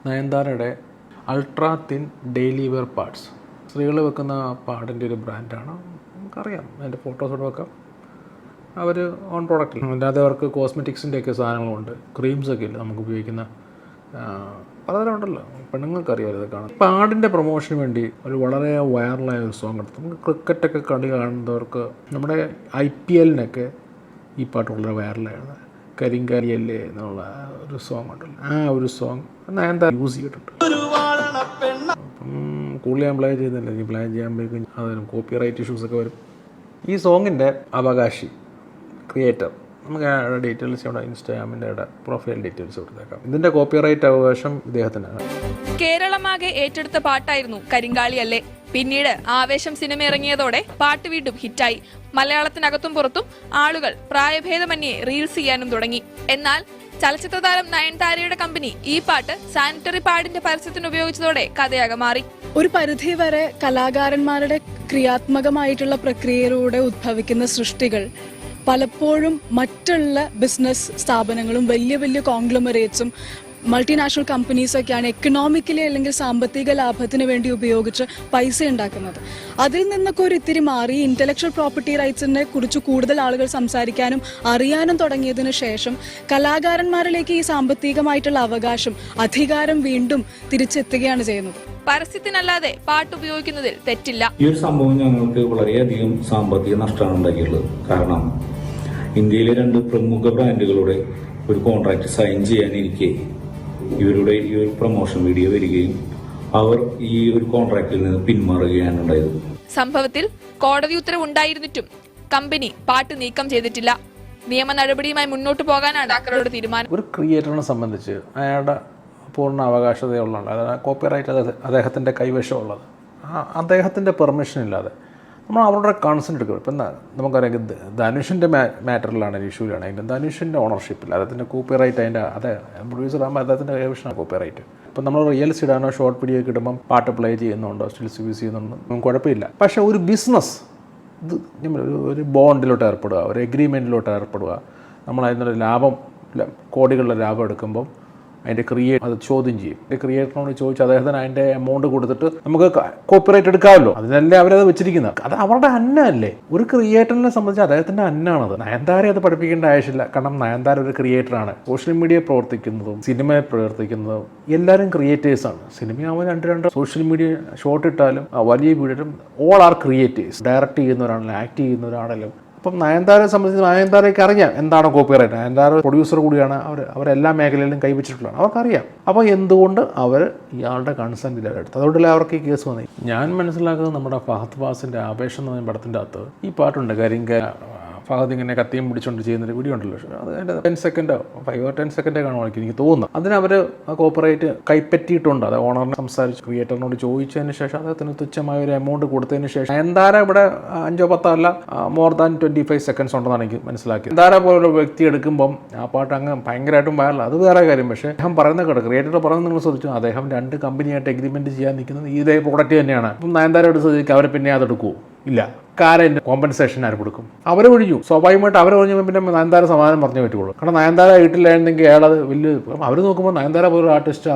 നയൻതാരയുടെ ultra thin daily wear pads. സ്ത്രീകൾ വെക്കുന്ന പാഡിൻ്റെ ഒരു ബ്രാൻഡാണ്. നമുക്കറിയാം, അതിൻ്റെ ഫോട്ടോസോടെ വെക്കാം. അവർ ഓൺ പ്രോഡക്റ്റിൽ അല്ലാതെ അവർക്ക് കോസ്മെറ്റിക്സിൻ്റെയൊക്കെ സാധനങ്ങളുണ്ട്, ക്രീംസൊക്കെ ഇല്ല നമുക്ക് ഉപയോഗിക്കുന്ന പലതരം ഉണ്ടല്ലോ, പെണ്ണുങ്ങൾക്കറിയാം ഇത് കാണാം. പാഡിൻ്റെ പ്രൊമോഷന് വേണ്ടി ഒരു വളരെ വൈറലായ ഒരു സോങ് എടുത്തു. നമുക്ക് ക്രിക്കറ്റൊക്കെ കളി കാണുന്നവർക്ക് നമ്മുടെ IPL ഈ പാട്ട് വളരെ വൈറലായിരുന്നു. കരിങ്കാലിയല്ലേ എന്നുള്ള ഒരു സോങ് ഉണ്ടല്ലോ, ആ ഒരു സോങ് നയൻതാര യൂസ് ചെയ്തിട്ടുണ്ട്. കൂടുതൽ ഞാൻ പ്ലേ ചെയ്യുന്നില്ല, ഇനി പ്ലേ ചെയ്യുമ്പോഴേക്കും അതിന് കോപ്പിറൈറ്റ് ഇഷ്യൂസൊക്കെ വരും. ഈ സോങ്ങിൻ്റെ അവകാശി ക്രിയേറ്റർ നമുക്ക് ഡീറ്റെയിൽസ് ഇവിടെ ഇൻസ്റ്റാഗ്രാമിൻ്റെ പ്രൊഫൈൽ ഡീറ്റെയിൽസ് കൊടുത്തേക്കാം. ഇതിൻ്റെ കോപ്പിറൈറ്റ് അവകാശം ഇദ്ദേഹത്തിനാണ്. കേരളമാകെ ഏറ്റെടുത്ത പാട്ടായിരുന്നു കരിങ്കാളിയല്ലേ. പിന്നീട് ആവേശം സിനിമ ഇറങ്ങിയതോടെ പാട്ട് വീണ്ടും ഹിറ്റായി. മലയാളത്തിനകത്തും പുറത്തും ആളുകൾ പ്രായഭേദമന്യേ റീൽസ് ചെയ്യാനും തുടങ്ങി. എന്നാൽ ചലച്ചിത്ര താരം നയൻതാരയുടെ കമ്പനി ഈ പാട്ട് സാനിറ്ററി പാഡിന്റെ പരസ്യത്തിന് ഉപയോഗിച്ചതോടെ കഥയാകെ മാറി. ഒരു പരിധി വരെ കലാകാരന്മാരുടെ ക്രിയാത്മകമായിട്ടുള്ള പ്രക്രിയയിലൂടെ ഉദ്ഭവിക്കുന്ന സൃഷ്ടികൾ പലപ്പോഴും മറ്റുള്ള ബിസിനസ് സ്ഥാപനങ്ങളും വലിയ വലിയ കോൺഗ്ലോമറേറ്റ്സും മൾട്ടിനാഷണൽ കമ്പനീസൊക്കെയാണ് എക്കണോമിക്കലി അല്ലെങ്കിൽ സാമ്പത്തിക ലാഭത്തിന് വേണ്ടി ഉപയോഗിച്ച് പൈസ ഉണ്ടാക്കുന്നത്. അതിൽ നിന്നൊക്കെ ഒരു ഇത്തിരി മാറി ഇന്റലക്ച്വൽ പ്രോപ്പർട്ടി റൈറ്റ്സിനെ കുറിച്ച് കൂടുതൽ ആളുകൾ സംസാരിക്കാനും അറിയാനും തുടങ്ങിയതിനു ശേഷം കലാകാരന്മാരിലേക്ക് ഈ സാമ്പത്തികമായിട്ടുള്ള അവകാശം, അധികാരം വീണ്ടും തിരിച്ചെത്തുകയാണ് ചെയ്യുന്നത്. പരസ്യത്തിനല്ലാതെ പാട്ട് ഉപയോഗിക്കുന്നതിൽ തെറ്റില്ല. ഈ ഒരു സംഭവം ഞങ്ങൾക്ക് വളരെയധികം സാമ്പത്തിക നഷ്ടമാണ് ഉണ്ടാക്കിയുള്ളത്. കാരണം ഇന്ത്യയിലെ 2 പ്രമുഖ ബ്രാൻഡുകളുടെ ഒരു കോൺട്രാക്ട് സൈൻ ചെയ്യാനിരിക്കെ ഇവരുടെ ഈ ഒരു പ്രൊമോഷൻ വീഡിയോ വരികയും അവർ ഈ ഒരു കോൺട്രാക്റ്റിൽ നിന്ന് പിന്മാറുകയാണ് ഉണ്ടായത്. സംഭവത്തിൽ കോടതി ഉത്തരവുണ്ടായിരുന്നിട്ടും കമ്പനി പാട്ട് നീക്കം ചെയ്തിട്ടില്ല. നിയമ നടപടിയുമായി മുന്നോട്ട് പോകാനാണ് അക്രയുടെ തീരുമാനം. ഒരു ക്രിയേറ്ററിനെ സംബന്ധിച്ച് അയാളുടെ പൂർണ്ണ അവകാശതയുള്ളതാണ്, അതായത് കോപ്പിറൈറ്റ് അദ്ദേഹത്തിൻ്റെ കൈവശമുള്ളത്. അദ്ദേഹത്തിൻ്റെ പെർമിഷൻ ഇല്ലാതെ നമ്മൾ അവരുടെ കൺസെൻറ്റ് എടുക്കുക. ഇപ്പം നമുക്കറിയാം, ധനുഷിൻ്റെ മാറ്ററിലാണ്, ഇഷ്യൂലാണെങ്കിൽ ധനുഷിൻ്റെ ഓണർഷിപ്പില്ല, അദ്ദേഹത്തിൻ്റെ കോപ്പിറൈറ്റ് അതിൻ്റെ പ്രൊഡ്യൂസർ ആകുമ്പോൾ അദ്ദേഹത്തിൻ്റെ കൈവശമാണ് കോപ്പിറൈറ്റ്. ഇപ്പം നമ്മൾ റിയൽസ് ഇടാനോ ഷോർട്ട് വീഡിയോ ഒക്കെ ഇടുമ്പം പാട്ട് പ്ലേ ചെയ്യുന്നുണ്ടോ, സ്റ്റിൽസ് യൂസ് ചെയ്യുന്നുണ്ടോ കുഴപ്പമില്ല. പക്ഷേ ഒരു ബിസിനസ് ഇത് ഒരു ബോണ്ടിലോട്ട് ഏർപ്പെടുക, ഒരു എഗ്രിമെൻറ്റിലോട്ട് ഏർപ്പെടുക, നമ്മൾ അതിനൊരു ലാഭം, കോടികളുടെ ലാഭം എടുക്കുമ്പം അതിൻ്റെ അത് ചോദ്യം ചെയ്യും. ക്രിയേറ്ററിനോട് ചോദിച്ച് അദ്ദേഹത്തിന് അതിൻ്റെ എമൗണ്ട് കൊടുത്തിട്ട് നമുക്ക് കോപ്പിറൈറ്റ് എടുക്കാമല്ലോ. അതിനല്ലേ അവരത് വെച്ചിരിക്കുന്നത്. അത് അവരുടെ അന്നമല്ലേ. ഒരു ക്രിയേറ്ററിനെ സംബന്ധിച്ച് അദ്ദേഹത്തിൻ്റെ അന്നാണത്. നയൻതാര അത് പഠിപ്പിക്കേണ്ട ആവശ്യമില്ല. കാരണം നയൻതാര ഒരു ക്രിയേറ്ററാണ്. സോഷ്യൽ മീഡിയ പ്രവർത്തിക്കുന്നതും സിനിമയിൽ പ്രവർത്തിക്കുന്നതും എല്ലാവരും ക്രിയേറ്റേഴ്സാണ്. സിനിമയാവുമ്പോൾ രണ്ട് സോഷ്യൽ മീഡിയ ഷോട്ട് ഇട്ടാലും വലിയ വീഡിയോയിലും ഓൾ ആർ ക്രിയേറ്റേഴ്സ്. ഡയറക്റ്റ് ചെയ്യുന്നവരാണെങ്കിലും ആക്ട് ചെയ്യുന്നവരാണെങ്കിലും. അപ്പം നയൻതാരയെ സംബന്ധിച്ച് നയൻതാരയ്ക്ക് അറിയാം എന്താണ് കോപ്പിറൈറ്റ്. നയൻതാര പ്രൊഡ്യൂസർ കൂടിയാണ്. അവരെല്ലാ മേഖലയിലും കൈവച്ചിട്ടുള്ളതാണ്, അവർക്കറിയാം. അപ്പോൾ എന്തുകൊണ്ട് അവർ ഇയാളുടെ കൺസെൻറ്റ് ഇല്ലാതെ എടുത്തു? അതുകൊണ്ടല്ലേ അവർക്ക് ഈ കേസ് വന്നത്. ഞാൻ മനസ്സിലാക്കുന്നത് നമ്മുടെ ഫഹദ് ഫാസിൻ്റെ ആവേശം എന്ന പടത്തിൻ്റെ അകത്ത് ഈ പാട്ടുണ്ട്, ഫഹദ് ഇങ്ങനെ കത്തിയും പിടിച്ചുകൊണ്ട് ചെയ്യുന്നൊരു വീഡിയോ ഉണ്ടല്ലോ. അത് അതിൻ്റെ 10 സെക്കൻഡോ 5 or 10 സെക്കൻഡേ കാണുമായിരിക്കും എനിക്ക് തോന്നുന്നു. അതിനവർ ആ കോപ്പിറൈറ്റ് കൈപ്പറ്റിയിട്ടുണ്ട്. അത് ഓണറിനെ സംസാരിച്ച് ക്രിയേറ്ററിനോട് ചോദിച്ചതിന് ശേഷം അദ്ദേഹത്തിന് തുച്ഛമായ ഒരു എമൗണ്ട് കൊടുത്തതിന് ശേഷം എന്തായാലും ഇവിടെ 5 or 10 അല്ല, മോർ ദാൻ 25 സെക്കൻഡ്സ് ഉണ്ടെന്നാണ് എനിക്ക് മനസ്സിലാക്കിയത്. എന്തായാലും പോലൊരു വ്യക്തി എടുക്കുമ്പം ആ പാട്ട് അങ്ങ് ഭയങ്കരമായിട്ടും വയറില്ല, അത് വേറെ കാര്യം. പക്ഷേ അദ്ദേഹം പറയുന്ന കേട്ടോ, ക്രിയേറ്റർ പറയുന്നത് നിങ്ങൾ ശ്രദ്ധിച്ചു, അദ്ദേഹം 2 കമ്പനിയായിട്ട് എഗ്രിമെൻറ്റ് ചെയ്യാൻ നിൽക്കുന്നത് ഇതേ പ്രോഡക്റ്റ് തന്നെയാണ്. അപ്പം നയൻതാരയോട് ശ്രദ്ധിക്കുക, അവരെ പിന്നെ അതെടുക്കുമോ? ഇല്ല. കാരൻ്റെ കോമ്പൻസേഷൻ ആര് കൊടുക്കും? അവർ ഒഴിഞ്ഞു. സ്വാഭാവികമായിട്ട് അവർ ഒഴിഞ്ഞപ്പോൾ പിന്നെ നയൻതാര സമാധാനം പറഞ്ഞേ പറ്റുള്ളൂ. കാരണം നയൻതാര വീട്ടിലായിരുന്നെങ്കിൽ അയാളത് വലിയ അവർ നോക്കുമ്പോൾ നയൻതാര പോലൊരു ആർട്ടിസ്റ്റ്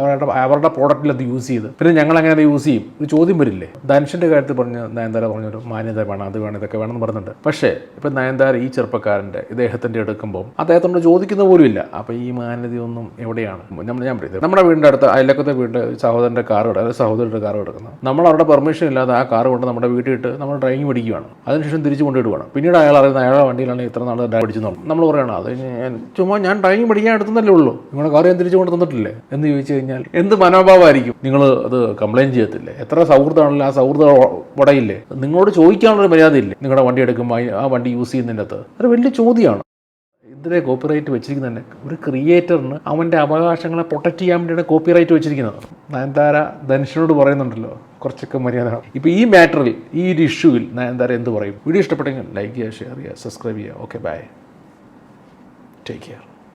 അവരുടെ പ്രോഡക്റ്റിൽ അത് യൂസ് ചെയ്ത് പിന്നെ ഞങ്ങൾ അങ്ങനെ അത് യൂസ് ചെയ്യും, ഒരു ചോദ്യം വരില്ലേ? ധനുഷിൻ്റെ കാര്യത്തിൽ പറഞ്ഞ് നയൻതാര പറഞ്ഞൊരു മാന്യത വേണം, അത് വേണം, ഇതൊക്കെ വേണമെന്ന് പറയുന്നുണ്ട്. പക്ഷേ ഇപ്പം നയൻതാര ഈ ചെറുപ്പക്കാരൻ്റെ ഇദ്ദേഹത്തിൻ്റെ എടുക്കുമ്പോൾ അദ്ദേഹത്തോട് ചോദിക്കുന്ന പോലും ഇല്ല. അപ്പോൾ ഈ മാന്യതയൊന്നും എവിടെയാണ്? ഞാൻ പറയുന്നത് നമ്മുടെ വീടിൻ്റെ അടുത്ത് അയലക്കത്തെ വീട്ടിൽ സഹോദരൻ്റെ കാർ കിടക്കുക, സഹോദരൻ്റെ കാർ കിടക്കുന്നത്, നമ്മൾ അവരുടെ പെർമിഷൻ ഇല്ലാതെ ആ കാർ കൊണ്ട് നമ്മുടെ വീട്ടിൽ ഇട്ട് നമ്മൾ ഡ്രൈവിംഗ് പഠിക്കുകയാണ്. അതിനുശേഷം തിരിച്ചു കൊണ്ടിടുകയാണ്. പിന്നീട് അയാൾ അറിയുന്ന അയാളുടെ വണ്ടിയിലാണ് ഇത്ര നാൾ പഠിച്ചെന്നുള്ളൂ. നമ്മൾ പറയണം അത് ഞാൻ ഡ്രൈവിംഗ് പഠിക്കാൻ എടുത്തതല്ലേ ഉള്ളൂ, നിങ്ങളുടെ കാർ ഞാൻ തിരിച്ചു കൊണ്ട് തന്നിട്ടില്ലേ എന്ന് ചോദിച്ചു കഴിഞ്ഞാൽ എന്ത് മനോഭാവമായിരിക്കും? നിങ്ങൾ അത് കംപ്ലയിൻറ്റ് ചെയ്യത്തില്ലേ? എത്ര സൗഹൃദമാണല്ലോ, ആ സൗഹൃദം ഉടയില്ലേ? നിങ്ങളോട് ചോദിക്കാനുള്ളൊരു മര്യാദയില്ലേ? നിങ്ങളുടെ വണ്ടി എടുക്കുമ്പോൾ ആ വണ്ടി യൂസ് ചെയ്യുന്നതിൻ്റെ അകത്ത് അതൊരു വലിയ ചോദ്യമാണ്. ഇതിലെ കോപ്പിറൈറ്റ് വെച്ചിരിക്കുന്നത് തന്നെ ഒരു ക്രിയേറ്ററിന് അവൻ്റെ അവകാശങ്ങളെ പ്രൊട്ടക്റ്റ് ചെയ്യാൻ വേണ്ടിയാണ് കോപ്പിറൈറ്റ് വെച്ചിരിക്കുന്നത്. നയൻതാര ധനുഷിനോട് പറയുന്നുണ്ടല്ലോ കുറച്ചൊക്കെ മര്യാദ. ഇപ്പോൾ ഈ മാറ്ററിൽ, ഈ ഒരു ഇഷ്യൂവിൽ നയൻതാര എന്ത് പറയും? വീഡിയോ ഇഷ്ടപ്പെട്ടെങ്കിൽ ലൈക്ക് ചെയ്യുക, ഷെയർ ചെയ്യുക, സബ്സ്ക്രൈബ് ചെയ്യുക. Okay, bye, take care.